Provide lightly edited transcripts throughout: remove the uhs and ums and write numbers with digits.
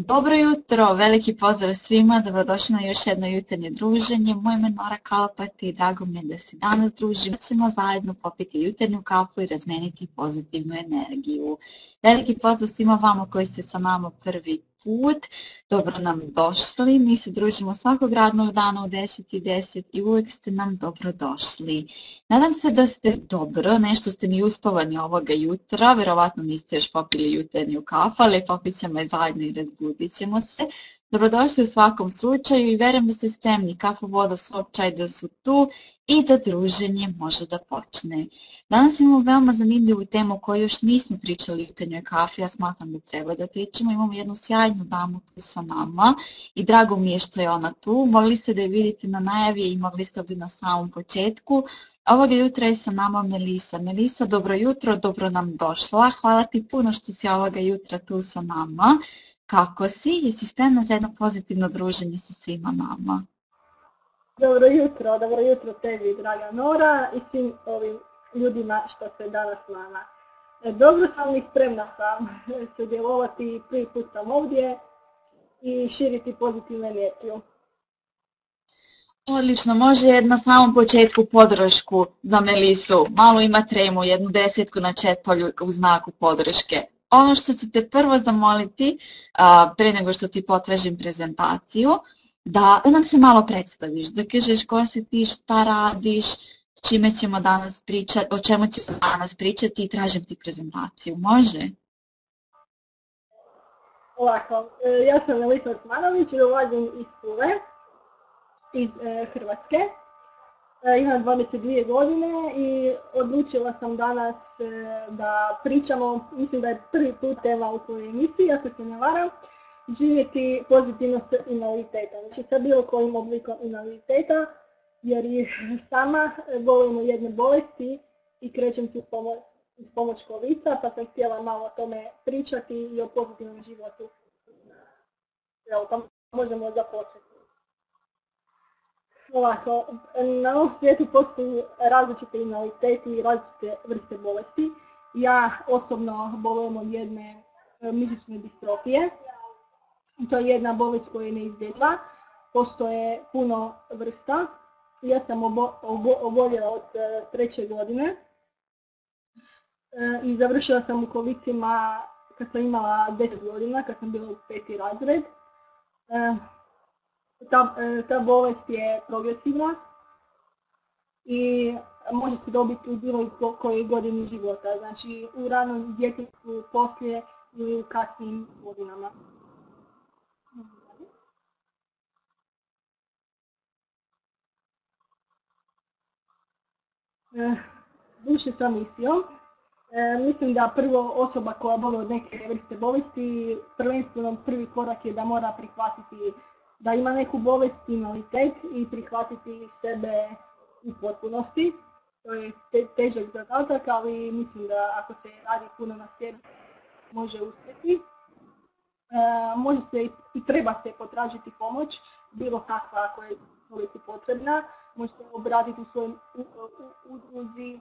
Dobro jutro, veliki pozdrav svima, dobrodošli na još jedno jutarnje druženje. Moje ime je Nora Kalapati i drago mi je da se danas družimo. Ćemo zajedno popiti jutarnju kafu i razmeniti pozitivnu energiju. Veliki pozdrav svima vama koji ste sa nama prvi put. Dobro nam došli. Mi se družimo svakog radnog dana u 10:10 i uvijek ste nam dobrodošli. Nadam se da ste dobro, nešto ste mi uspavani ovoga jutra, vjerovatno niste još popili jutarnju kafu, ali popit ćemo je zajedno i razbudit ćemo se. Dobrodošli u svakom slučaju i vjerujem da ste spremni, kafu, voda, sok, čaj da su tu i da druženje može da počne. Danas imamo veoma zanimljivu temu o kojoj još nismo pričali u jutarnjoj kafi, ja smatram da treba da pričamo. Imamo jednu sjajnu damu tu sa nama i drago mi je što je ona tu. Mogli ste da je vidite na najavi i mogli ste ovdje na samom početku. Ovoga jutra je sa nama Melisa. Melisa, dobro jutro, dobro nam došla. Hvala ti puno što si ovoga jutra tu sa nama. Kako si? Jesi spremna za jedno pozitivno druženje sa svima nama? Dobro jutro tebi, draga Nora, i svim ovim ljudima što ste danas s nama. Dobro sam i spremna sam sudjelovati, prvi put sam ovdje i širiti pozitivnu energiju. Odlično, može na samom početku podršku za Melisu. Malo ima tremu, jednu 10 na chatpolju u znaku podrške. Ono što ću te prvo zamoliti, pre nego što ti potražim prezentaciju, da nam se malo predstaviš, da kažeš ko si ti, šta radiš, čime ćemo danas pričati, o čemu ćemo danas pričati i tražim ti prezentaciju. Može? Ovako, ja sam Melisa Osmanović, dolazim iz Pule, iz Hrvatske. Imam 22 godine i odlučila sam danas da pričamo, mislim da je prvi put tema u tvojoj emisiji, ako se ne varam, živjeti pozitivno s invaliditetom. Znači sa bilo kojim oblikom invaliditeta, jer i sama volim jedne bolesti i krećem se uz pomoć kolica, pa sam htjela malo o tome pričati i o pozitivnom životu. Evo, pa možemo započeti. Ovako, na ovom svijetu postoji različite invaliditeti i različite vrste bolesti. Ja osobno bolujem od jedne mišićne distrofije. To je jedna bolest koja je neizlječiva. Postoje puno vrsta. Ja sam oboljela od 3. godine i završila sam u kolicima kad sam imala 10 godina, kad sam bila u 5. razred. Ta bolest je progresivna i može se dobiti u bilo kojoj godini života, znači u ranom djetetu, poslije ili u kasnim godinama. Više sa misijom. Mislim da prvo osoba koja boli od neke vrste bolesti, prvenstveno prvi korak je da mora prihvatiti da ima neku bolest, invaliditet i prihvatiti sebe u potpunosti. To je težak zadatak, ali mislim da ako se radi puno na sebi, može uspjeti. Može se i treba se potražiti pomoć, bilo kakva ako je toliko potrebna. Može se obratiti u svojim udruzi,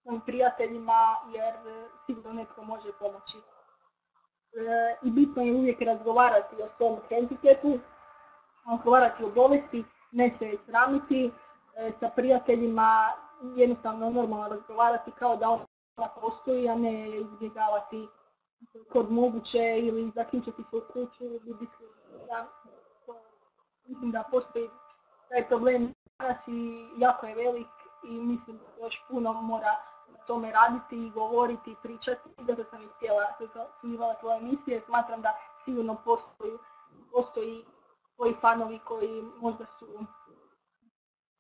svojim prijateljima, jer sigurno netko može pomoći. I bitno je uvijek razgovarati o svom hendikepu, razgovarati o bolesti, ne se sramiti, sa prijateljima jednostavno normalno razgovarati kao da ona postoji, a ne izbjegavati kod moguće ili zaključati svoju kuću ili diskriminirati. Mislim da postoji taj problem danas i jako je velik i mislim da još puno mora na tome raditi i govoriti i pričati. Zato sam i htjela sudjelovati tvoje emisije, smatram da sigurno postoji koji fanovi koji možda su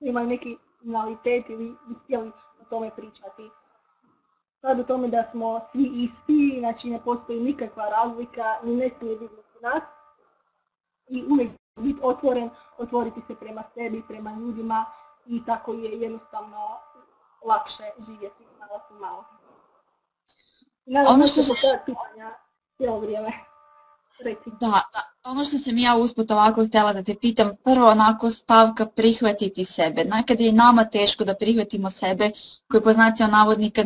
imali neki invaliditet ili bi htjeli o tome pričati. Sad u tome da smo svi isti, znači ne postoji nikakva razlika i ne smije biti u nas. I uvijek biti otvoren, otvoriti se prema sebi, prema ljudima i tako je jednostavno lakše živjeti malo po malo. Ono što se pitanja cijelo vrijeme. Da, ono što sam ja usput ovako htjela da te pitam, prvo onako stavka prihvatiti sebe. Nekad je i nama teško da prihvatimo sebe, koji po znacima navodnika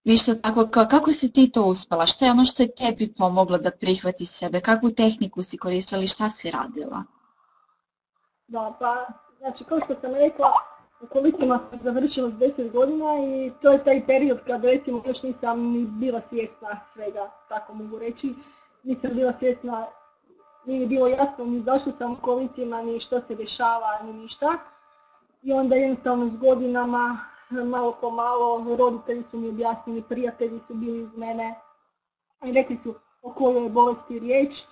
Ništa tako, kako si ti to uspjela? Što je ono što je tebi pomoglo da prihvati sebe? Kakvu tehniku si koristila i šta si radila? Da, pa, znači, kao što sam rekla, u kolicima sam završila s 10 godina i to je taj period kad recimo još nisam ni bila svjesna svega, tako mogu reći. Nisam bila svjesna, nije mi bilo jasno ni zašto sam u kolicima, ni što se dešava, ni ništa. I onda jednostavno s godinama, malo po malo, roditelji su mi objasnili, prijatelji su bili uz mene i rekli su o kojoj je bolesti riječ,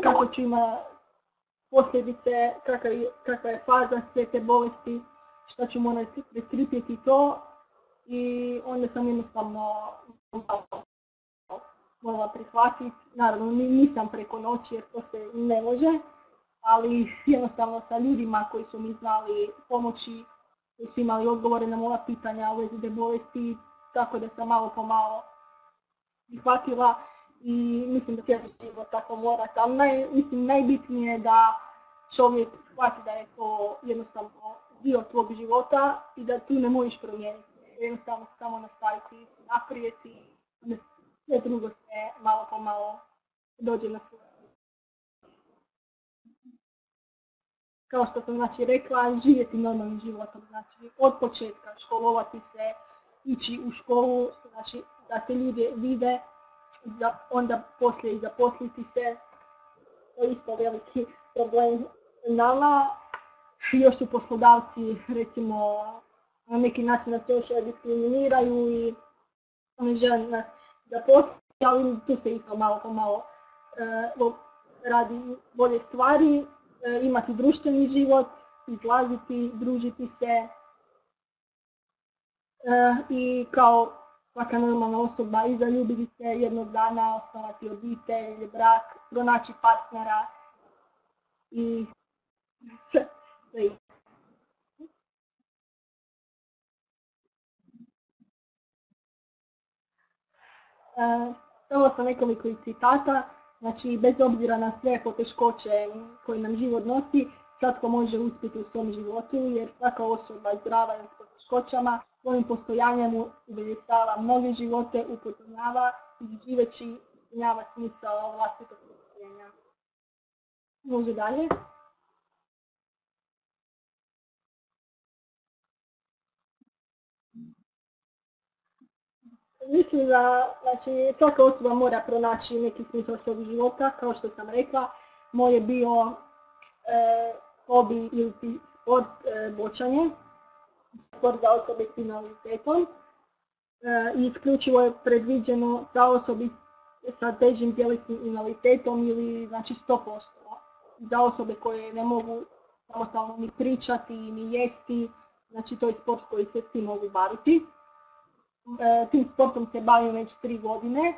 kako ću ima posljedice, kakva je faza sve te bolesti, šta ću morati pretrpjeti to i onda sam jednostavno morala prihvatiti. Naravno nisam preko noći jer to se ne može, ali jednostavno sa ljudima koji su mi znali pomoći, koji su imali odgovore na moja pitanja u vezi te bolesti, tako da sam malo po malo prihvatila i mislim da cijeli život tako mora. Mislim najbitnije je da čovjek shvati da je to jednostavno dio tvog života i da ti ne možeš promijeniti. Jednostavno samo nastaviti naprijed i sve drugo se malo po malo dođe na svoje. Kao što sam znači rekla, živjeti normalnim životom, znači od početka školovati se, ići u školu, znači da te ljudi vide, onda poslije i zaposliti se, to je isto veliki problem nama. Još su poslodavci recimo na neki način nas još diskriminiraju i ne žele nas zaposliti, ali tu se isto malo po malo radi bolje stvari. Imati društveni život, izlaziti, družiti se i kao svaka normalna osoba i zaljubiti se jednog dana, osnovati obitelj, brak, pronaći partnera i sve. Stavila sam nekoliko citata. Znači, bez obzira na sve poteškoće koje nam život nosi, svatko može uspjeti u svom životu, jer svaka osoba zdrava i s poteškoćama svojim postojanjem uvelješava mnoge živote, upotpunjava i živeći ispunjava smisao vlastitog postojanja. Može dalje. Mislim da znači, svaka osoba mora pronaći neki smisao svog života, kao što sam rekla. Moj je bio hobi ili sport bočanje, sport za osobe s invaliditetom. I isključivo je predviđeno za osobi sa težim tjelesnim invaliditetom ili znači 100%. Za osobe koje ne mogu samostalno ni pričati, ni jesti, znači to je sport koji se svi mogu baviti. Tim sportom se bavim već 3 godine.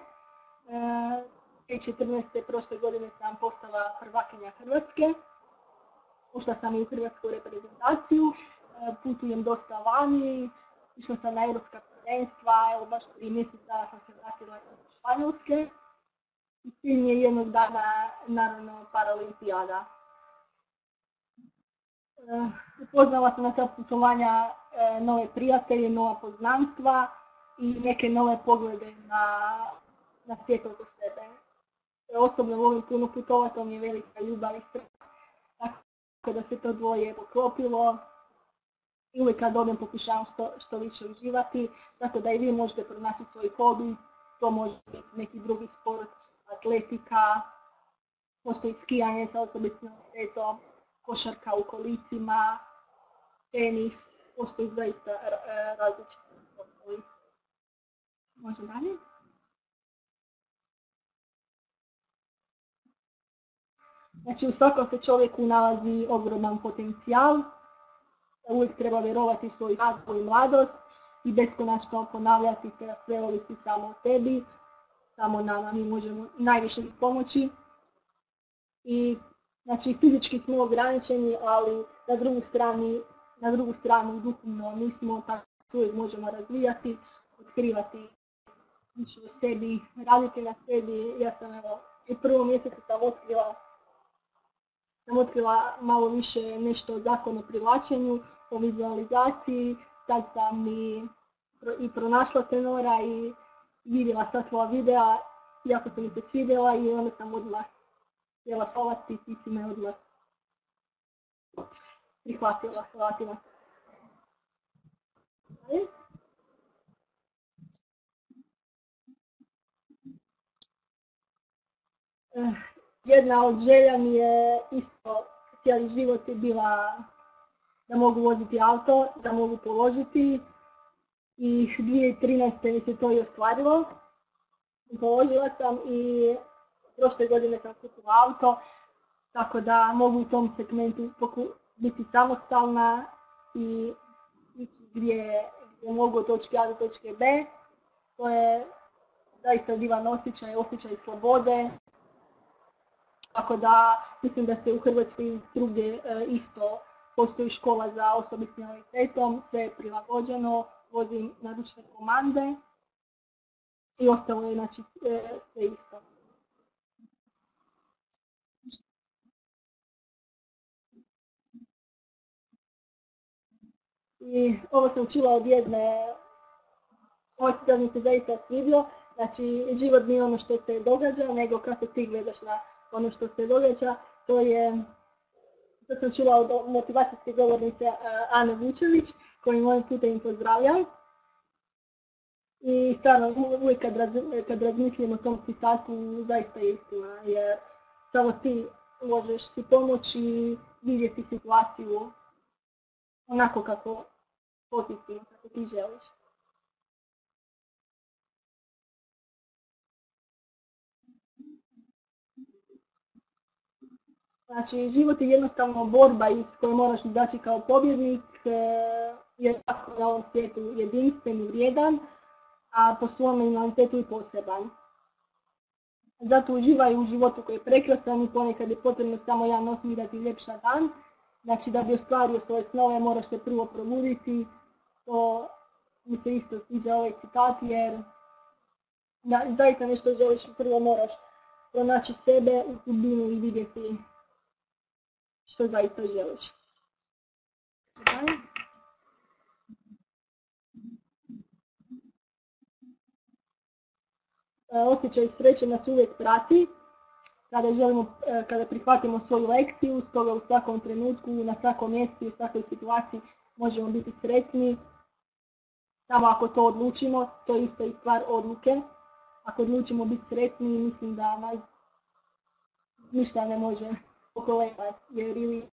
2014. prošle godine sam postala prvakinja Hrvatske. Ušla sam i u hrvatsku reprezentaciju, putujem dosta vani, išla sam na europska prvenstva, evo baš 3 mjeseca sam se vratila iz Španjolske. I cilj je jednog dana, naravno, Paralimpijada. Upoznala sam na ta putovanja nove prijatelje, nova poznanstva i neke nove poglede na svijet oko sebe. Osobno volim puno putovati, to mi je velika ljubav i strast. Tako da se to dvoje poklopilo i uvijek kad dobijem pokušavam što više uživati, tako da i vi možete pronaći svoj hobi, to može biti neki drugi sport, atletika, postoji skijanje sa osobe s invaliditetom, košarka u kolicima, tenis, postoji zaista različiti sportovi. Može dalje? Znači u svakom se čovjeku nalazi ogroman potencijal, uvijek treba vjerovati u svoju snagu i mladost i beskonačno ponavljati se da sve ovisi samo o tebi, samo nama mi možemo najviše pomoći. I znači fizički smo ograničeni, ali na drugu stranu duhovno nismo, tako se uvijek možemo razvijati, otkrivati više o sebi, raditi na sebi. Ja sam evo u prvom mjesecu sam otkrila malo više nešto o zakonu o privlačenju, o vizualizaciji, tad sam i i pronašla tenora i vidjela sva tvoja videa, jako sam mi se svidjela i onda sam odmah htjela solati i ti me odmah prihvatila. Jedna od želja mi je isto cijeli život je bila da mogu voziti auto, da mogu položiti i 2013. mi se to i ostvarilo. Položila sam i prošle godine sam kupila auto, tako da mogu u tom segmentu biti samostalna i gdje mogu od točke A do točke B. To je zaista divan osjećaj slobode. Tako da mislim da se u Hrvatskoj drugdje isto postoji škola za osobe s invaliditetom, sve je prilagođeno, vozim naručne komande i ostalo je znači sve isto. I ovo sam učila od jedne, ovo mi se zaista svidio, znači život nije ono što se događa, nego kako ti gledaš na ono što se događa. To sam učila od motivacijske govornice Ane Vučević, koju mojim putem pozdravljam. I stvarno uvijek kad razmislim o tom citatu, zaista je istina, jer samo ti možeš si pomoći i vidjeti situaciju onako kako pozitivno, kako ti želiš. Znači, život je jednostavno borba iz koje moraš izaći kao pobjednik, jer tako na ovom svijetu jedinstven i vrijedan, a po svom invaliditetu i poseban. Zato uživaj u životu koji je prekrasan i ponekad je potrebno samo jedan osmi da ti ljepša dan. Znači, da bi ostvario svoje snove moraš se prvo probuditi. To mi se isto sviđa ovaj citat, jer da zaista nešto želiš, prvo moraš pronaći sebe u dubinu i vidjeti što zaista želiš. Osjećaj sreće nas uvijek prati kada prihvatimo svoju lekciju, stoga u svakom trenutku, na svakom mjestu i u svakoj situaciji možemo biti sretni. Samo ako to odlučimo, to je isto i stvar odluke. Ako odlučimo biti sretni, mislim da nas ništa ne može pokolebati, jer ili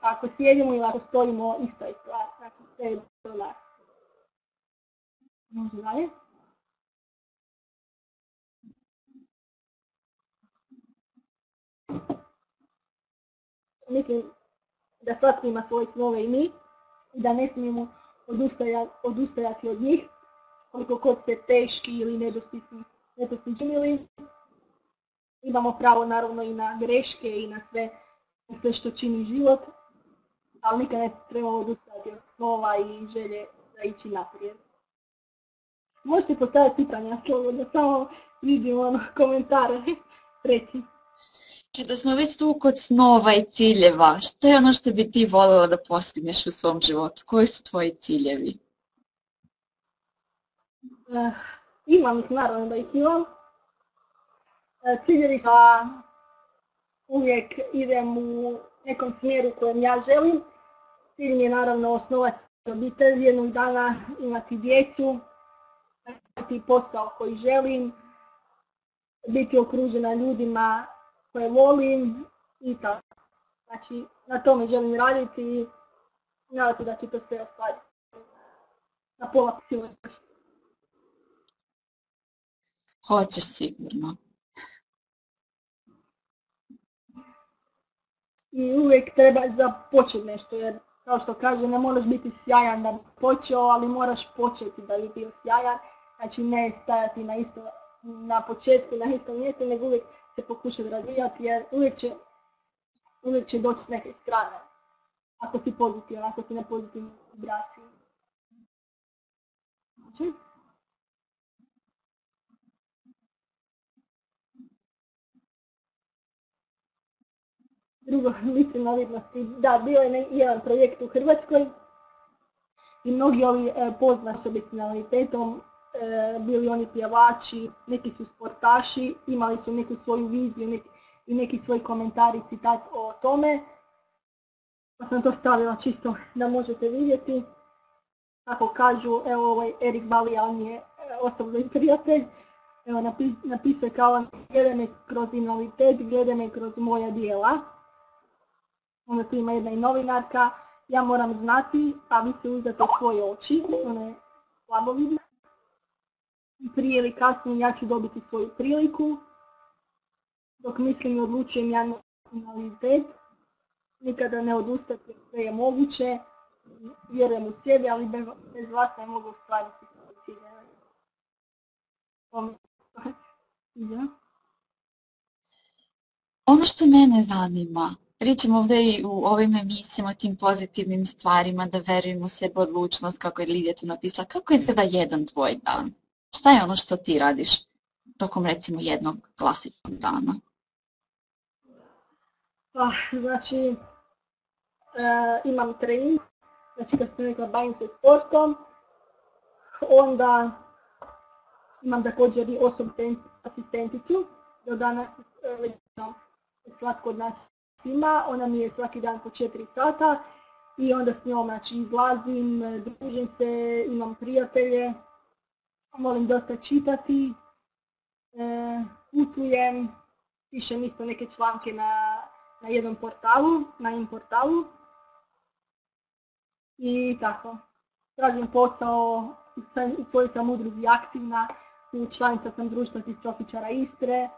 ako sjedimo ili ako stojimo, ista je stvar, znači sve je do nas. Može dalje? Mislim da svatko ima svoje snove i mi, i da ne smijemo odustajati od njih, koliko god se teški ili nedostižni činili. Imamo pravo naravno i na greške i na sve što čini život, ali nikad ne trebamo odustajati od snova i želje da ići naprijed. Možete postaviti pitanja, slobodno, samo vidim komentare, reći. Kada smo već tu kod snova i ciljeva, što je ono što bi ti voljela da postigneš u svom životu? Koji su tvoji ciljevi? Imam ih, naravno da ih imam. Ciljevi da uvijek idem u nekom smjeru kojem ja želim. Cilj mi je naravno osnovati obitelj, jednog dana imati djecu, imati posao koji želim, biti okružena ljudima koje volim i tako. Znači, na tome želim raditi i nadam se da će to sve ostvariti. Na pola sile. Hoćeš sigurno. I uvijek treba započeti nešto, jer kao što kaže, ne moraš biti sjajan da bi počeo, ali moraš početi da bi bio sjajan. Znači, ne stajati na početku, na istom mjestu, nego uvijek se pokušati razvijati, jer uvijek će doći s neke strane. Ako si pozitivan, ako si na pozitivnoj vibraciji. Znači? Drugo, lice invalidnosti. Da, bio je jedan projekt u Hrvatskoj i mnogi ovi poznati osobe s invaliditetom, bili oni pjevači, neki su sportaši, imali su neku svoju viziju i neki svoj komentar i citat o tome. Pa sam to stavila čisto da možete vidjeti. Kako kažu, evo ovaj Erik Balija, on je osobni prijatelj. Evo napisao je kao gledaj me kroz invaliditet, gledaj me kroz moja dijela. Onda tu ima jedna i novinarka, ja moram znati, a vi se uzdate u svoje oči, ona je slabovidna. Prije ili kasnije ja ću dobiti svoju priliku, dok mislim i odlučujem ja na invaliditet. Nikada ne odustati, sve je moguće, vjerujem u sebe, ali bez vas ne mogu ostvariti svoje ciljeve. Ono što mene zanima, pričamo ovdje i u ovim emisijama o tim pozitivnim stvarima, da verujemo u sebe, odlučnost, kako je Lidija tu napisala. Kako izgleda jedan tvoj dan? Šta je ono što ti radiš tokom recimo jednog klasičnog dana? Znači, imam trening, znači kad sam rekla bavim se sportom, onda imam također i osobnu asistenticu, do danas svatko od nas ima, ona mi je svaki dan po 4 sata i onda s njom znači, izlazim, družim se, imam prijatelje, volim dosta čitati, putujem, pišem isto neke članke na jednom portalu, na jednom portalu i tako. Tražim posao, u svojoj sam udruzi aktivna, članica sam društva distrofičara Istre,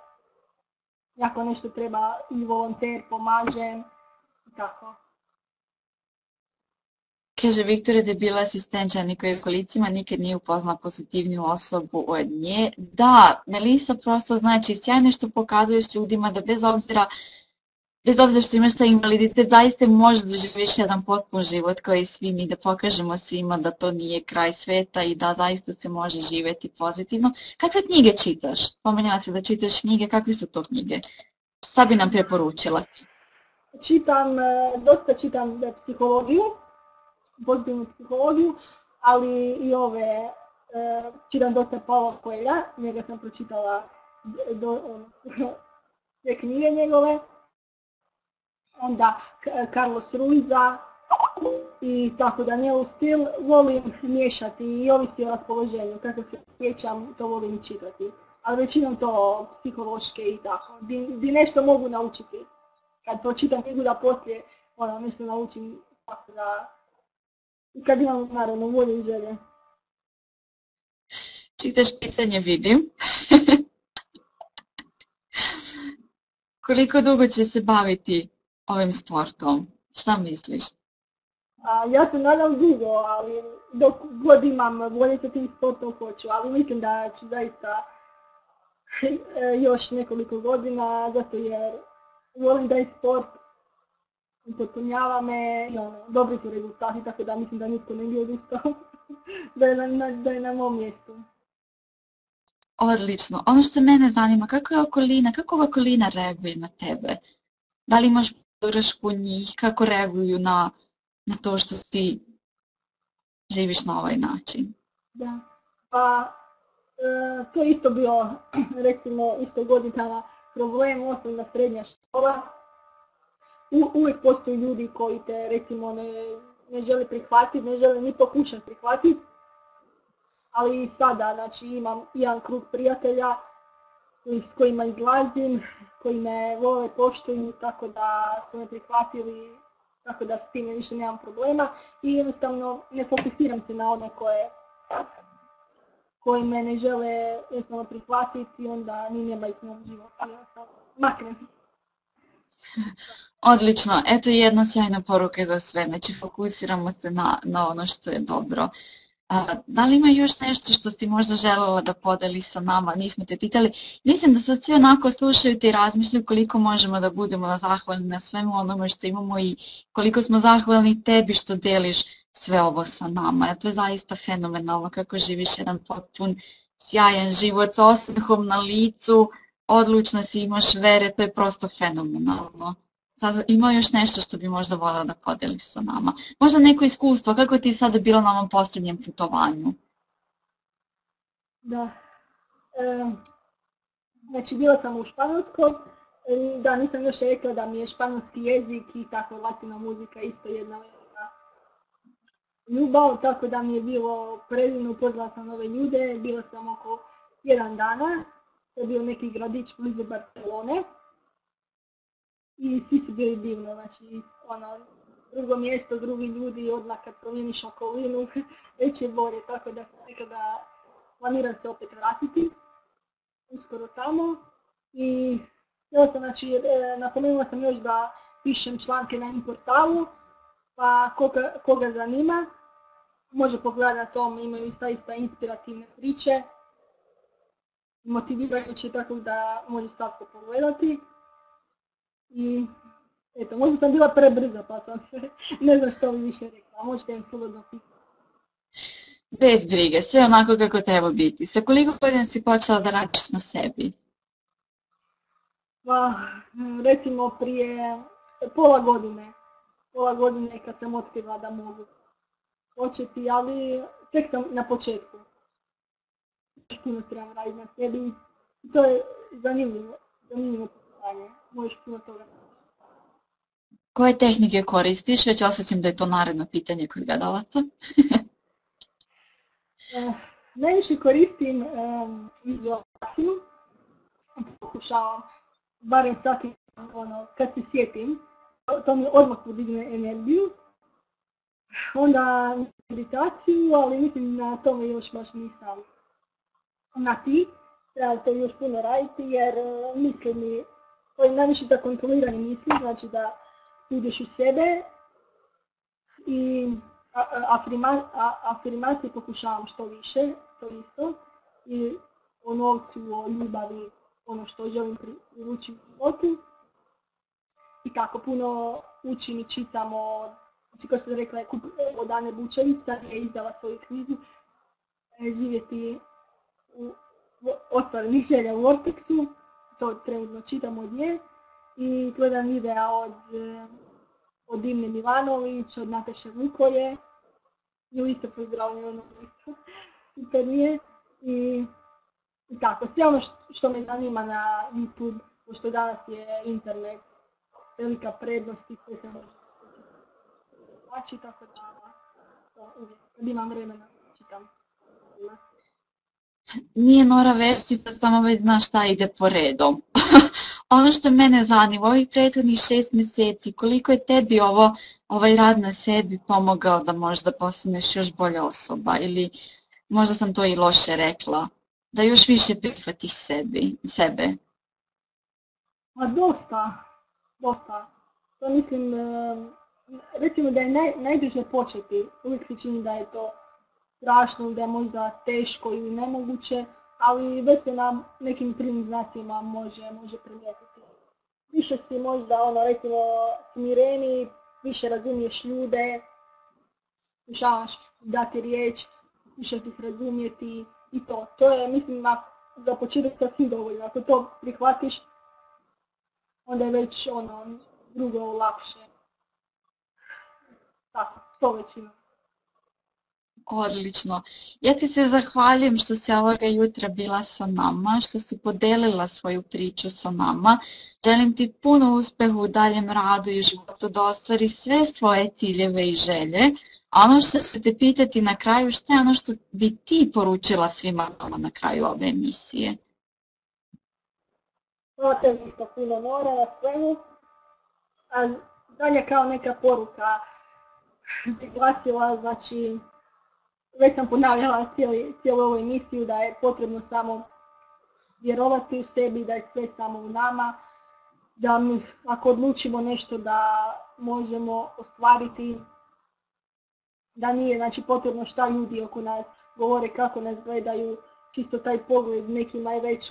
ako nešto treba i volonter, pomažem i tako. Kaže Viktorija da je bila asistentča nekoj kolicima, nikad nije upoznala pozitivniju osobu od nje. Da, Melisa prosto znači sjajno što pokazuješ ljudima da bez obzira što imaš taj invaliditet, zaista možeš da živiš jedan potpun život kao i svi mi, da pokažemo svima da to nije kraj sveta i da zaista se može živjeti pozitivno. Kakve knjige čitaš? Pomenjala se da čitaš knjige, kakve su to knjige? Šta bi nam preporučila? Dosta čitam psihologiju, pozitivnu psihologiju, ali i čitam dosta Paulo Coelha, njega sam pročitala sve knjige njegove. Onda Carlos Ruiza i tako Danielu Stil, volim miješati i ovisi o raspoloženju, kako se sjećam, to volim čitati. Ali većinom to psihološke i tako, di nešto mogu naučiti. Kad pročitam knjigu da poslije nešto naučim, tako da i kad imam naravno volju i želje. Čitaš pitanje, vidim. Koliko dugo će se baviti ovim sportom? Šta misliš? Ja se nadam dugo, ali dok god imam volje sa tim sportom hoću, ali mislim da ću zaista još nekoliko godina, zato jer volim da je sport, potpunjava me, dobri su rezultati, tako da mislim da nitko ne bi odustao, da je na mom mjestu. Odlično. Ono što mene zanima, kako okolina reaguje na tebe? Da li imaš podršku njih, kako reaguju na to što ti živiš na ovaj način? Da, pa to je isto bio, recimo, isto godinama problem, osnovna srednja škola. Uvijek postoji ljudi koji te, recimo, ne žele prihvatiti, ne žele ni pokušati prihvatiti. Ali i sada, znači, imam jedan krug prijatelja s kojima izlazim, koji me vole, poštuju, tako da su me prihvatili, tako da s time više nemam problema. I jednostavno ne fokusiram se na one koji me ne žele jednostavno prihvatiti, onda ni nema ih moj život, jednostavno maknem. Odlično, eto jedna sjajna poruka za sve, znači fokusiramo se na ono što je dobro. Da li ima još nešto što si možda željela da podeli sa nama, nismo te pitali. Mislim da sad svi onako slušaju te i razmišljaju koliko možemo da budemo zahvalni na svemu onome što imamo i koliko smo zahvalni tebi što deliš sve ovo sa nama. To je zaista fenomenalno kako živiš jedan potpun, sjajan život sa osmehom na licu, odlučna si, imaš vere, to je prosto fenomenalno. Sad ima još nešto što bi možda voljela da podeli sa nama. Možda neko iskustvo, kako ti sada bilo na ovom posljednjem putovanju? Da. Znači, bila sam u Španjolskoj, da, nisam još rekla da mi je španjolski jezik i tako latina muzika isto jedna velika ljubav, tako da mi je bilo predivno, upoznala sam nove ljude, bila sam oko 1 dana, to je bio neki gradić blizu Barcelone i svi su bili divno, znači, drugo mjesto, drugi ljudi, odmah kad promijeniš okolinu, već je bolje, tako da sam rekla da planiram se opet vratiti uskoro tamo i znači, napomenula sam još da pišem članke na jednom portalu, pa koga zanima može pogledati na tom, imaju zaista inspirativne priče, motivirajuće, tako da može svatko pogledati. I eto, možda sam bila prebrza pa sam se, ne znam što bi više rekla, možete im slobodno pitati. Bez brige, sve onako kako treba biti. Sa koliko godina si počela da radiš na sebi? Pa, recimo prije pola godine kad sam otkrila da mogu početi, ali tek sam na početku. Puno trebam raditi na sebi i to je zanimljivo pitanje, možeš puno toga. Koje tehnike koristiš? Već osjećam da je to naredno pitanje kod gledalaca. Najviše koristim vizualizaciju, pokušavam, barem svaki kad se sjetim, to mi odmah podigne energiju. Onda meditaciju, ali mislim na tome još baš nisam na ti. Treba to još puno raditi jer misli mi, to je najviše za kontroliranje misli, znači da ideš u sebe i afirmacije pokušavam što više, to isto. I o novcu, o ljubavi, ono što želim privući u životu. I tako puno učim i čitam o, kao što sam rekla, od Ane Bučević, sad je izdala svoju knjigu Živjeti u ostvarenih želja u Vortexu, to trenutno čitam od nje. I gledam videa od Dimne Milanović, od Nataše Vukoje, nju isto pozdravljam, ono isto super nije. I tako, sve ono što me zanima na YouTube, pošto danas je internet velika prednost i sve se može naći, tako da uvijek, kad imam vremena, čitam. Nije Nora veštica, samo već znaš šta ide po redom. Ono što mene zanima, ovih prethodnih 6 mjeseci, koliko je tebi ovaj rad na sebi pomogao da možda postaneš još bolja osoba, ili možda sam to i loše rekla, da još više prihvatiš sebe? Ma dosta. To mislim, recimo da je najteže početi, uvijek se čini da je to strašno, da je možda teško ili nemoguće, ali već se na nekim prvim znacima može primijetiti. Više si možda, recimo, smireni, više razumiješ ljude, pokušavaš dati riječ, više ih razumjeti i to. To je, mislim, za početak sasvim dovoljno. Ako to prihvatiš, onda je već drugo lakše. Tako, to već ima. Odlično. Ja ti se zahvaljujem što si ovoga jutra bila sa nama, što si podelila svoju priču sa nama. Želim ti puno uspeha u daljem radu i životu, da ostvari sve svoje ciljeve i želje. A ono što ću te pitati na kraju, šta je ono što bi ti poručila svima nama na kraju ove emisije? Hvala tebi isto puno, Nora, na svemu. A dalje kao neka poruka bi glasila, znači, već sam ponavljala cijelu ovu emisiju da je potrebno samo vjerovati u sebi, da je sve samo u nama, da mi, ako odlučimo nešto da možemo ostvariti, da nije, znači, potrebno šta ljudi oko nas govore, kako nas gledaju, čisto taj pogled nekima je već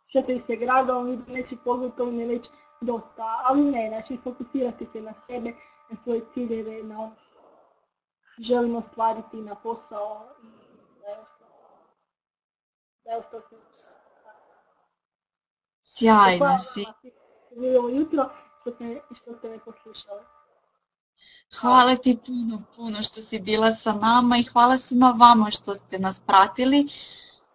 šetaju se gradom, vidi neći pogled, to mi je već dosta, ali ne, znači fokusirati se na sebe, na svoje ciljeve, na ono želimo ostvariti, na posao i da je ostao sve. Sjajno si. Ovo jutro, što ste me poslušali. Hvala ti puno što si bila sa nama i hvala svima vama što ste nas pratili.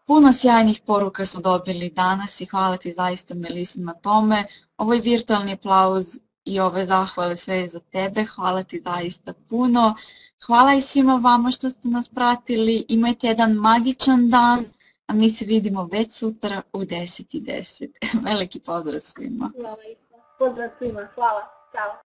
Puno sjajnih poruka smo dobili danas i hvala ti zaista, Melisa, na tome. Ovaj virtualni aplauz i ove zahvale sve je za tebe. Hvala ti zaista puno. Hvala i svima vama što ste nas pratili. Imajte jedan magičan dan, a mi se vidimo već sutra u 10:10. Veliki pozdrav svima. Pozdrav svima. Hvala. Ćao.